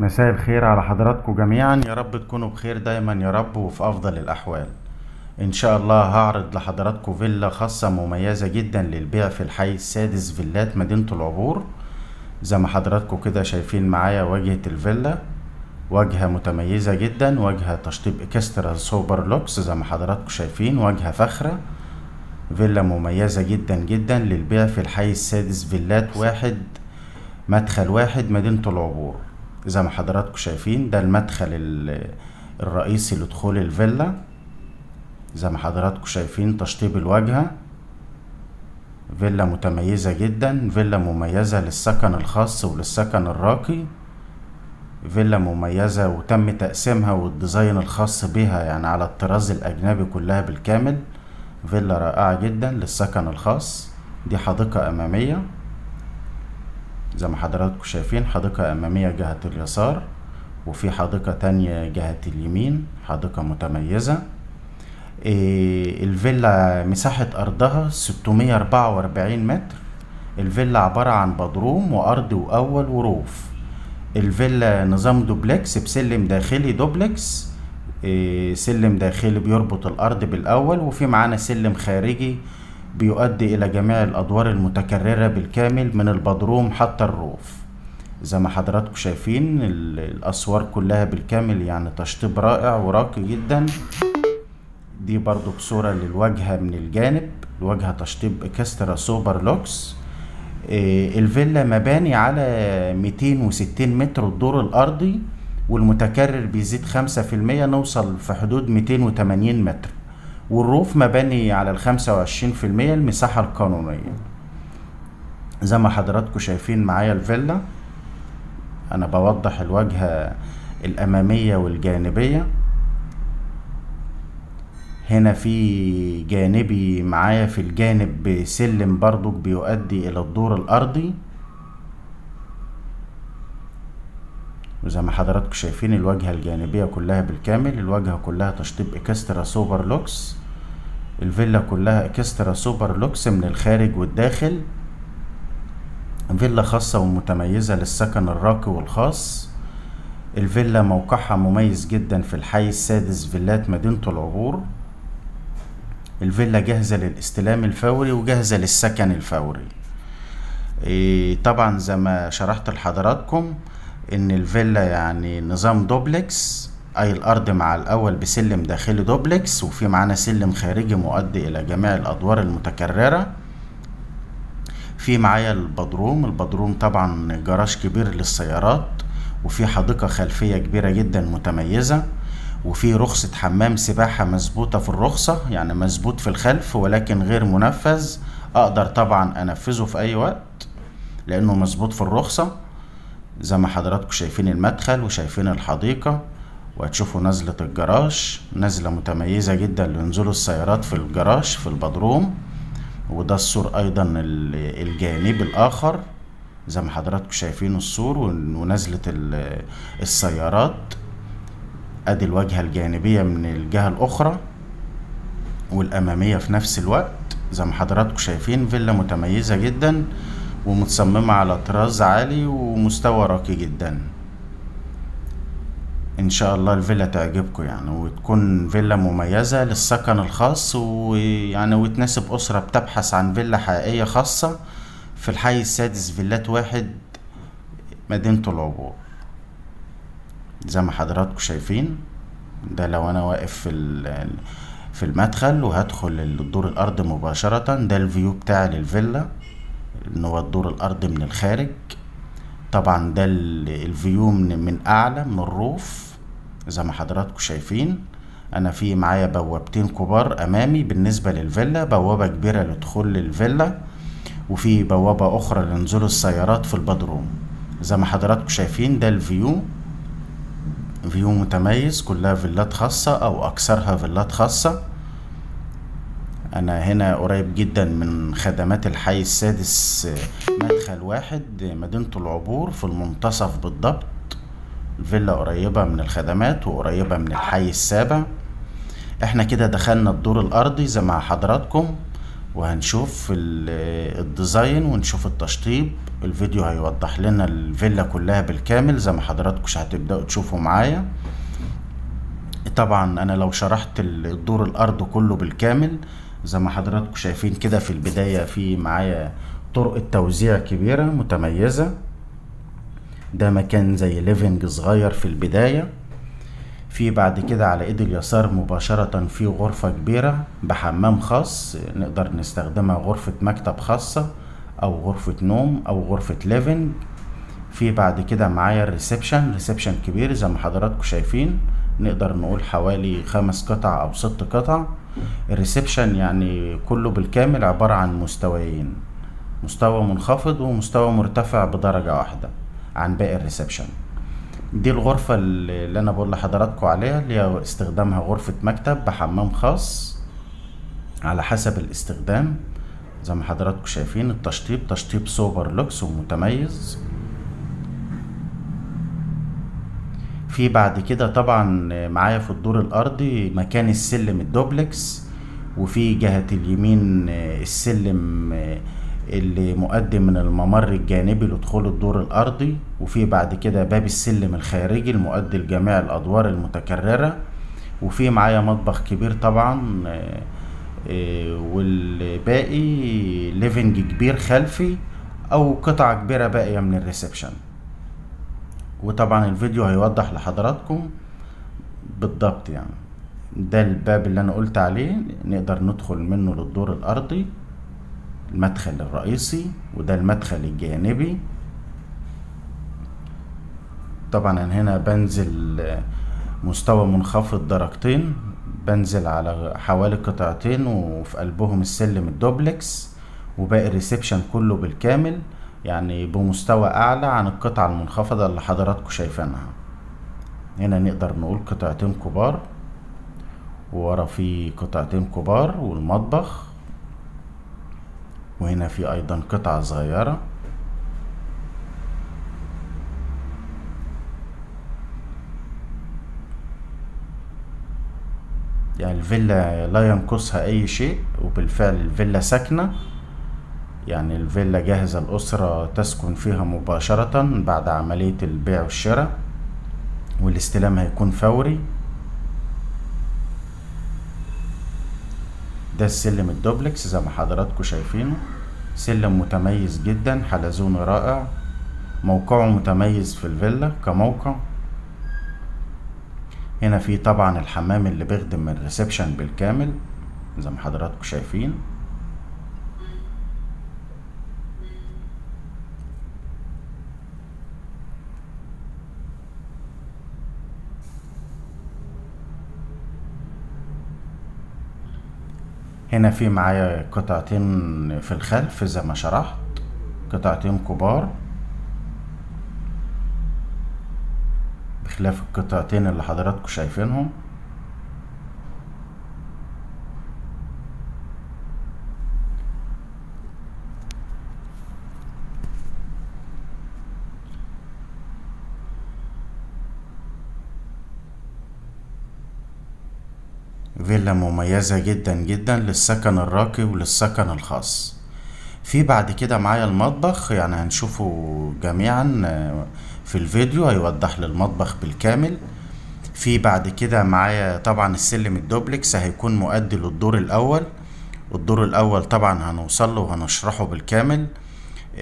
مساء الخير على حضراتكم جميعا، يا رب تكونوا بخير دايما يا رب وفي افضل الاحوال. ان شاء الله هعرض لحضراتكم فيلا خاصة مميزة جدا للبيع في الحي السادس، فيلات مدينة العبور. زي ما حضراتكم كده شايفين معايا واجهة الفيلا، واجهة متميزة جدا، واجهة تشطيب اكسترا سوبر لوكس. زي ما حضراتكم شايفين واجهة فاخرة، فيلا مميزة جدا جدا للبيع في الحي السادس، فيلات واحد مدخل واحد مدينة العبور. زي ما حضراتكم شايفين ده المدخل الرئيسي لدخول الفيلا. زي ما حضراتكم شايفين تشطيب الواجهة، فيلا متميزة جدا، فيلا مميزة للسكن الخاص وللسكن الراقي. فيلا مميزة وتم تقسيمها والديزاين الخاص بها يعني على الطراز الأجنبي كلها بالكامل. فيلا رائعة جدا للسكن الخاص. دي حديقة أمامية زي ما حضراتكم شايفين، حديقة أمامية جهة اليسار، وفي حديقة تانية جهة اليمين، حديقة متميزة. الفيلا مساحة أرضها 644 متر. الفيلا عبارة عن بدروم وأرض وأول وروف. الفيلا نظام دوبلكس بسلم داخلي دوبلكس. سلم داخلي بيربط الأرض بالأول، وفي معانا سلم خارجي بيؤدي إلى جميع الأدوار المتكررة بالكامل من البدروم حتى الروف. زي ما حضراتكم شايفين الأسوار كلها بالكامل، يعني تشطيب رائع وراقي جدا. دي برضو بصورة للواجهة من الجانب، الواجهة تشطيب اكسترا سوبر لوكس. الفيلا مباني على 260 متر الدور الأرضي، والمتكرر بيزيد 5%، نوصل في حدود 280 متر. والروف مباني على 25% المساحة القانونية. زي ما حضراتكم شايفين معايا الفيلا، أنا بوضح الواجهة الأمامية والجانبية. هنا في جانبي معايا في الجانب سلم برضو بيؤدي إلى الدور الأرضي. وزي ما حضراتكم شايفين الواجهة الجانبية كلها بالكامل، الواجهة كلها تشطيب اكسترا سوبر لوكس. الفيلا كلها اكسترا سوبر لوكس من الخارج والداخل. فيلا خاصة ومتميزة للسكن الراقي والخاص. الفيلا موقعها مميز جدا في الحي السادس، فيلات مدينة العبور. الفيلا جاهزة للاستلام الفوري وجاهزة للسكن الفوري. طبعا زي ما شرحت لحضراتكم ان الفيلا يعني نظام دوبلكس، اي الارض مع الاول بسلم داخلي دوبلكس، وفي معانا سلم خارجي مؤدي الى جميع الادوار المتكررة. في معايا البدروم طبعا جراج كبير للسيارات، وفي حديقة خلفية كبيرة جدا متميزة، وفي رخصة حمام سباحة مظبوطة في الرخصة، يعني مظبوط في الخلف ولكن غير منفذ. اقدر طبعا انفذه في اي وقت لانه مظبوط في الرخصة. زي ما حضراتكم شايفين المدخل وشايفين الحديقة، وهتشوفوا نزلة الجراج، نزلة متميزة جدا لنزول السيارات في الجراج في البدروم. وده السور ايضا الجانبي الاخر، زي ما حضراتكم شايفين السور ونزلة السيارات. ادي الواجهة الجانبية من الجهة الاخرى والامامية في نفس الوقت. زي ما حضراتكم شايفين فيلا متميزة جدا ومتصممة على طراز عالي ومستوى راقي جدا. ان شاء الله الفيلا تعجبكم يعني، وتكون فيلا مميزة للسكن الخاص، ويعني وتناسب اسرة بتبحث عن فيلا حقيقية خاصة في الحي السادس، فيلات واحد مدينة العبور. زي ما حضراتكم شايفين ده لو انا واقف في المدخل وهدخل الدور الارض مباشرة، ده الفيو بتاعي للفيلا، ان هو الدور الارض من الخارج. طبعا ده الفيو من اعلى من الروف. زي ما حضراتكم شايفين انا في معايا بوابتين كبار امامي بالنسبة للفيلا، بوابة كبيرة لدخول الفيلا، وفي بوابة اخرى لنزول السيارات في البدروم. زي ما حضراتكم شايفين ده الفيو، فيو متميز، كلها فيلات خاصة او اكثرها فيلات خاصة. انا هنا قريب جدا من خدمات الحي السادس، مدخل واحد مدينة العبور في المنتصف بالضبط. الفيلا قريبة من الخدمات وقريبة من الحي السابع. احنا كده دخلنا الدور الارضي زي ما حضراتكم. وهنشوف الديزاين ونشوف التشطيب. الفيديو هيوضح لنا الفيلا كلها بالكامل زي ما حضراتكم هتبدأوا تشوفوا معايا. طبعا انا لو شرحت الدور الارض كله بالكامل زي ما حضراتكم شايفين كده، في البداية في معايا طرق التوزيع كبيرة متميزة. ده مكان زي ليفنج صغير في البداية. في بعد كده على ايد اليسار مباشرة في غرفة كبيرة بحمام خاص، نقدر نستخدمها غرفة مكتب خاصة او غرفة نوم او غرفة ليفنج. في بعد كده معايا ريسبشن كبير زي ما حضراتكم شايفين، نقدر نقول حوالي 5 قطع او 6 قطع. الريسبشن يعني كله بالكامل عبارة عن مستويين، مستوى منخفض ومستوى مرتفع بدرجة واحدة عن باقي الريسبشن. دي الغرفة اللي انا بقول لحضراتكم عليها، اللي هي استخدامها غرفة مكتب بحمام خاص على حسب الاستخدام. زي ما حضراتكم شايفين التشطيب تشطيب سوبر لوكس ومتميز. في بعد كده طبعا معايا في الدور الارضي مكان السلم الدوبلكس، وفي جهة اليمين السلم اللي مؤدي من الممر الجانبي لدخول الدور الارضي، وفي بعد كده باب السلم الخارجي المؤدي لجميع الادوار المتكررة. وفي معايا مطبخ كبير طبعا، والباقي ليفنج كبير خلفي او قطعة كبيرة باقية من الريسبشن. وطبعا الفيديو هيوضح لحضراتكم بالضبط. يعني ده الباب اللي انا قلت عليه، نقدر ندخل منه للدور الارضي، المدخل الرئيسي، وده المدخل الجانبي. طبعا انا هنا بنزل مستوى منخفض درجتين، بنزل على حوالي قطعتين وفي قلبهم السلم الدوبلكس، وباقي الريسبشن كله بالكامل يعني بمستوى اعلى عن القطعة المنخفضة اللي حضراتكم شايفينها. هنا نقدر نقول قطعتين كبار، وورا في قطعتين كبار والمطبخ، وهنا في ايضا قطعة صغيرة. يعني الفيلا لا ينقصها اي شيء، وبالفعل الفيلا ساكنة. يعني الفيلا جاهزة الأسرة تسكن فيها مباشرة بعد عملية البيع والشراء، والاستلام هيكون فوري. ده السلم الدوبلكس زي ما حضراتكم شايفينه، سلم متميز جدا، حلزوني رائع، موقعه متميز في الفيلا كموقع. هنا في طبعا الحمام اللي بيخدم الريسبشن بالكامل زي ما حضراتكم شايفين. هنا في معايا قطعتين في الخلف زي ما شرحت، قطعتين كبار بخلاف القطعتين اللي حضراتكم شايفينهم. فيلا مميزة جدا جدا للسكن الراقي وللسكن الخاص. في بعد كده معايا المطبخ، يعني هنشوفه جميعا في الفيديو، هيوضح للمطبخ بالكامل. في بعد كده معايا طبعا السلم الدوبلكس هيكون مؤدي للدور الاول. الدور الاول طبعا هنوصل له وهنشرحه بالكامل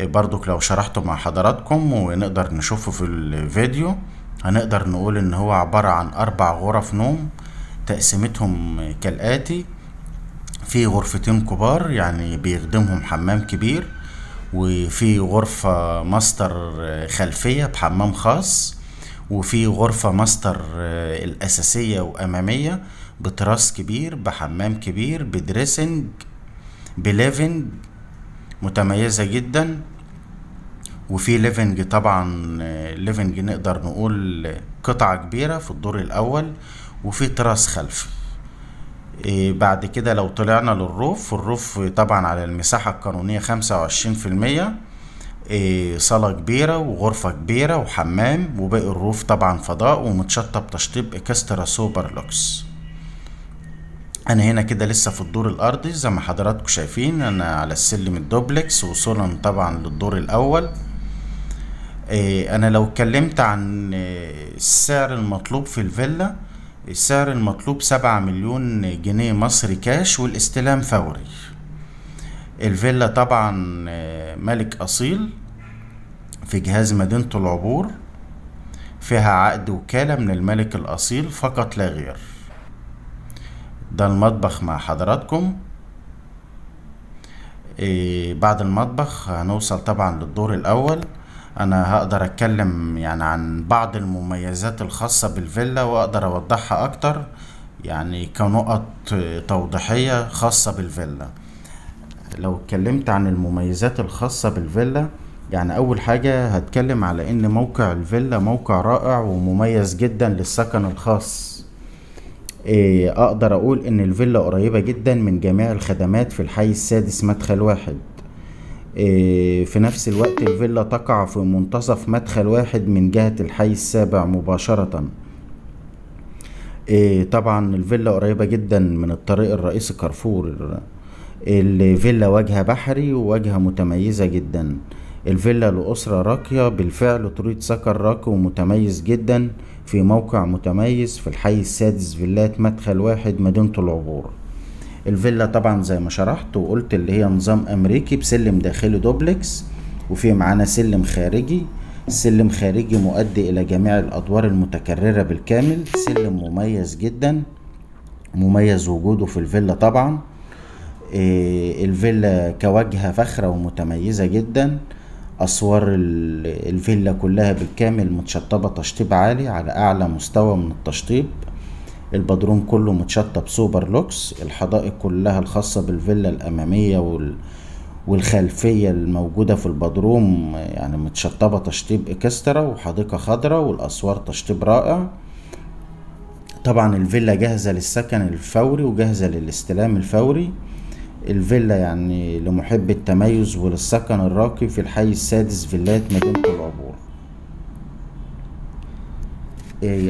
برضك لو شرحته مع حضراتكم ونقدر نشوفه في الفيديو. هنقدر نقول ان هو عبارة عن 4 غرف نوم، تقسيمتهم كالآتي: في غرفتين كبار يعني بيخدمهم حمام كبير، وفي غرفة ماستر خلفية بحمام خاص، وفي غرفة ماستر الأساسية وأمامية بتراس كبير بحمام كبير بدريسنج بليفنج متميزة جدا. وفي ليفنج طبعا ليفنج نقدر نقول قطعة كبيرة في الدور الأول، وفي تراس خلفي. بعد كده لو طلعنا للروف، الروف طبعا على المساحة القانونية 25%، صالة كبيرة وغرفة كبيرة وحمام، وباقي الروف طبعا فضاء ومتشطب تشطيب اكسترا سوبر لوكس. انا هنا كده لسه في الدور الارضي زي ما حضراتكم شايفين، انا على السلم الدوبلكس وصولا طبعا للدور الاول. انا لو اتكلمت عن السعر المطلوب في الفيلا، السعر المطلوب 7 مليون جنيه مصري كاش والاستلام فوري. الفيلا طبعا ملك اصيل في جهاز مدينة العبور، فيها عقد وكالة من الملك الاصيل فقط لا غير. ده المطبخ مع حضراتكم. بعد المطبخ هنوصل طبعا للدور الاول. انا هقدر اتكلم يعني عن بعض المميزات الخاصة بالفيلا واقدر اوضحها اكتر، يعني كنقط توضيحية خاصة بالفيلا. لو اتكلمت عن المميزات الخاصة بالفيلا، يعني اول حاجة هتكلم على ان موقع الفيلا موقع رائع ومميز جدا للسكن الخاص. اقدر اقول ان الفيلا قريبة جدا من جميع الخدمات في الحي السادس مدخل واحد. في نفس الوقت الفيلا تقع في منتصف مدخل واحد من جهة الحي السابع مباشرة. طبعا الفيلا قريبة جدا من الطريق الرئيسي كارفور. الفيلا واجهة بحري وواجهة متميزة جدا. الفيلا لأسرة راقية بالفعل تريد سكن راقي ومتميز جدا في موقع متميز في الحي السادس فيلات مدخل واحد مدينة العبور. الفيلا طبعا زي ما شرحت وقلت اللي هي نظام امريكي بسلم داخلي دوبلكس، وفي معانا سلم خارجي. سلم خارجي مؤدي الى جميع الادوار المتكررة بالكامل. سلم مميز جدا، مميز وجوده في الفيلا طبعا. الفيلا كواجهة فخرة ومتميزة جدا. اسوار الفيلا كلها بالكامل متشطبة تشطيب عالي على اعلى مستوى من التشطيب. البدروم كله متشطب سوبر لوكس. الحدائق كلها الخاصة بالفيلا الامامية والخلفية الموجودة في البدروم يعني متشطبة تشطيب اكسترا، وحديقة خضراء، والاسوار تشطيب رائع. طبعا الفيلا جاهزة للسكن الفوري وجاهزة للاستلام الفوري. الفيلا يعني لمحب التميز وللسكن الراقي في الحي السادس فيلات مدينة العبور.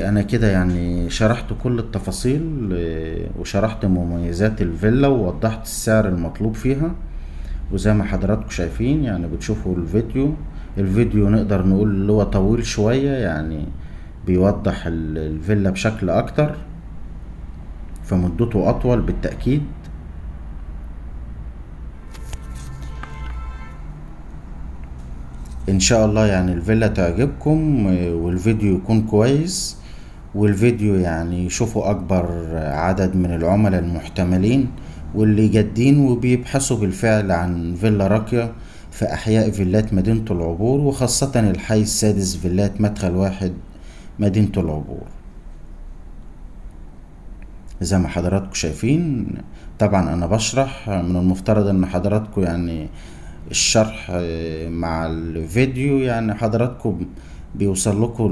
انا كده يعني شرحت كل التفاصيل، وشرحت مميزات الفيلا ووضحت السعر المطلوب فيها. وزي ما حضراتكم شايفين يعني بتشوفوا الفيديو نقدر نقول اللي هو طويل شوية، يعني بيوضح الفيلا بشكل اكتر، فمدته اطول بالتأكيد. ان شاء الله يعني الفيلا تعجبكم والفيديو يكون كويس، والفيديو يعني يشوفوا اكبر عدد من العملاء المحتملين واللي جادين وبيبحثوا بالفعل عن فيلا راقية في احياء فيلات مدينة العبور، وخاصة الحي السادس فيلات مدخل واحد مدينة العبور. زي ما حضراتكم شايفين طبعا انا بشرح، من المفترض ان حضراتكم يعني الشرح مع الفيديو يعني حضراتكم بيوصل لكم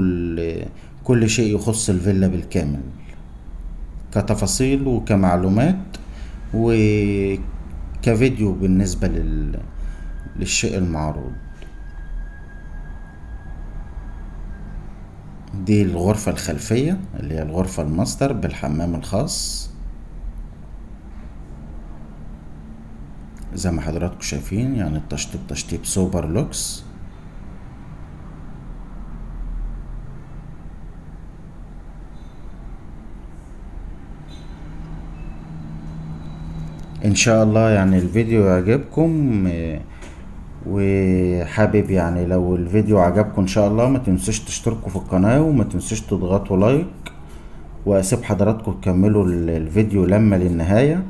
كل شيء يخص الفيلا بالكامل كتفاصيل وكمعلومات وكفيديو بالنسبة للشيء المعروض. دي الغرفة الخلفية اللي هي الغرفة الماستر بالحمام الخاص. زي ما حضراتكم شايفين يعني التشطيب تشطيب سوبر لوكس. ان شاء الله يعني الفيديو يعجبكم، وحابب يعني لو الفيديو عجبكم ان شاء الله ما تنسوش تشتركوا في القناة وما تنسوش تضغطوا لايك، واسيب حضراتكم تكملوا الفيديو لما للنهاية.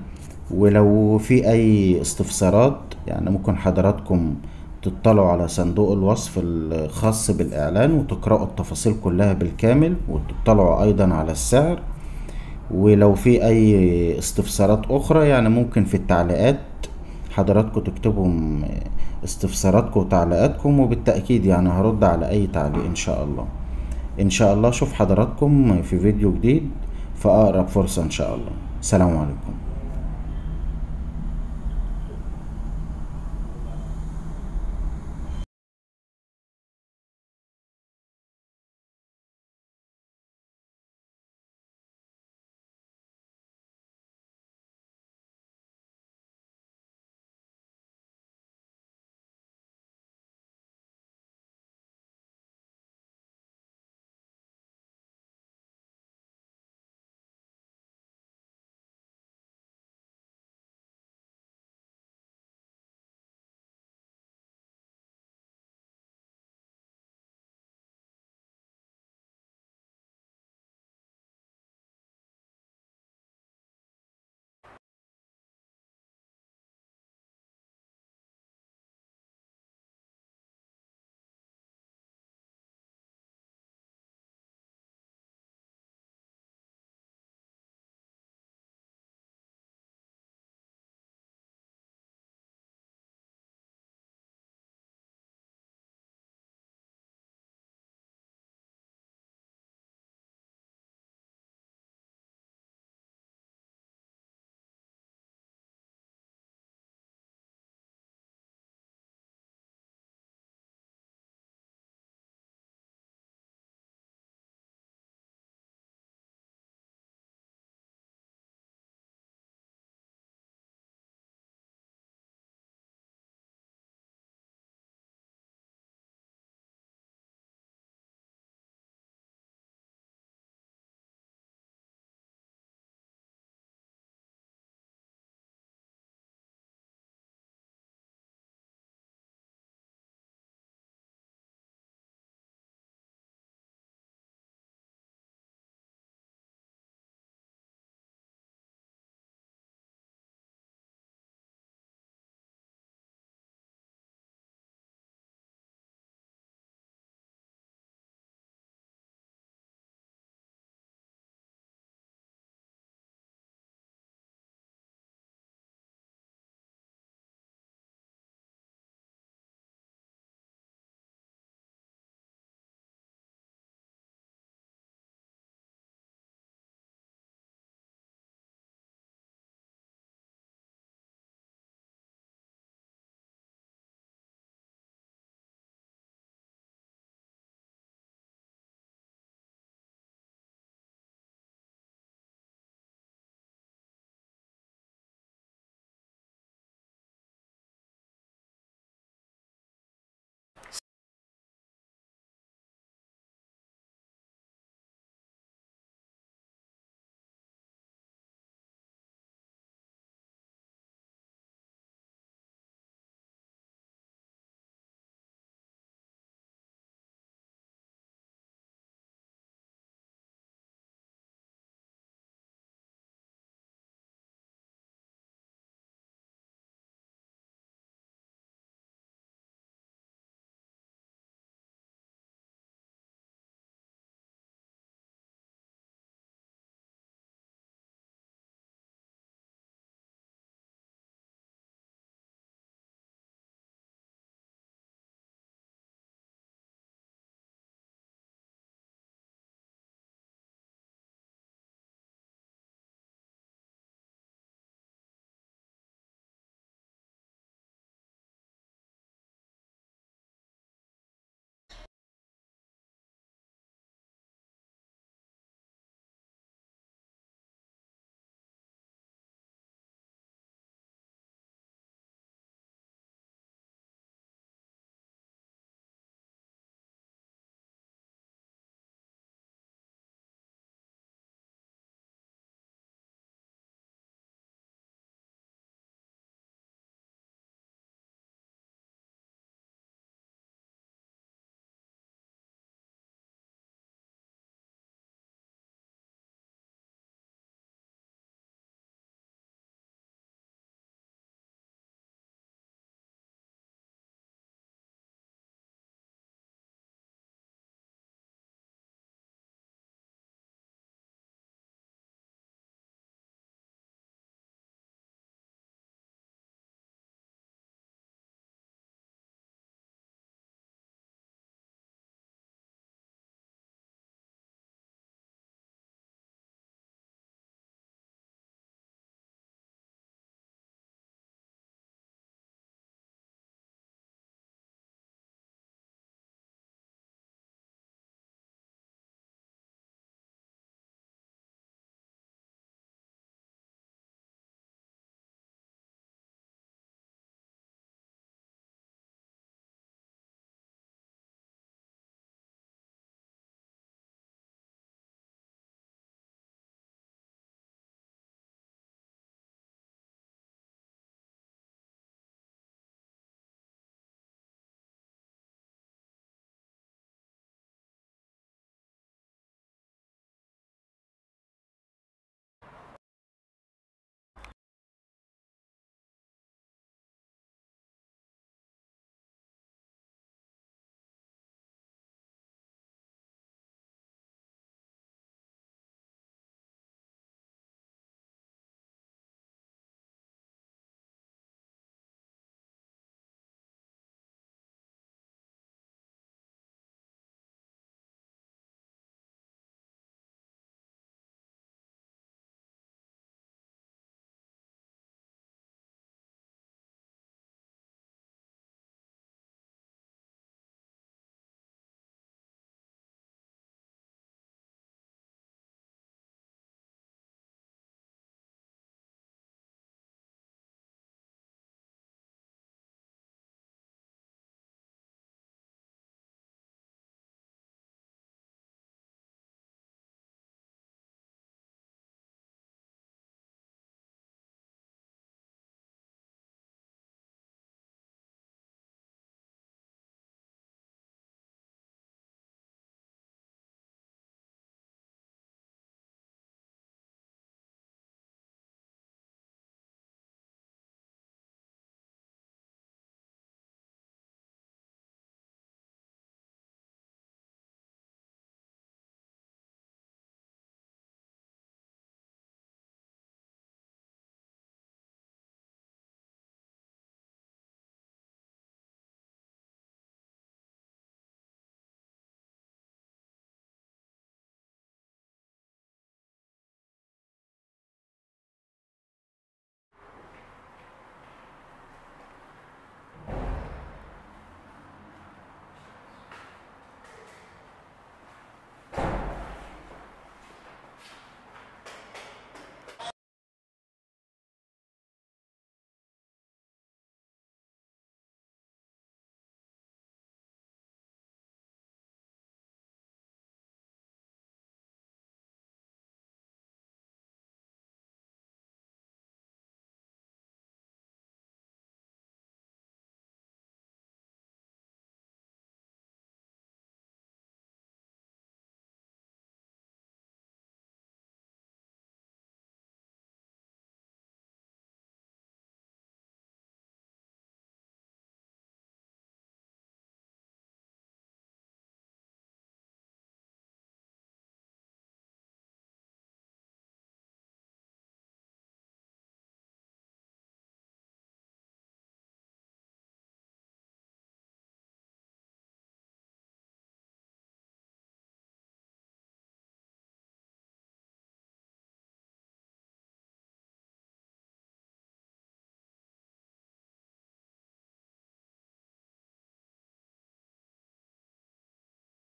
ولو في اي استفسارات يعني ممكن حضراتكم تطلعوا على صندوق الوصف الخاص بالاعلان وتقرأوا التفاصيل كلها بالكامل، وتطلعوا ايضا على السعر. ولو في اي استفسارات اخرى يعني ممكن في التعليقات حضراتكم تكتبوا استفساراتكم وتعليقاتكم، وبالتأكيد يعني هرد على اي تعليق ان شاء الله. ان شاء الله اشوف حضراتكم في فيديو جديد في اقرب فرصة ان شاء الله. سلام عليكم.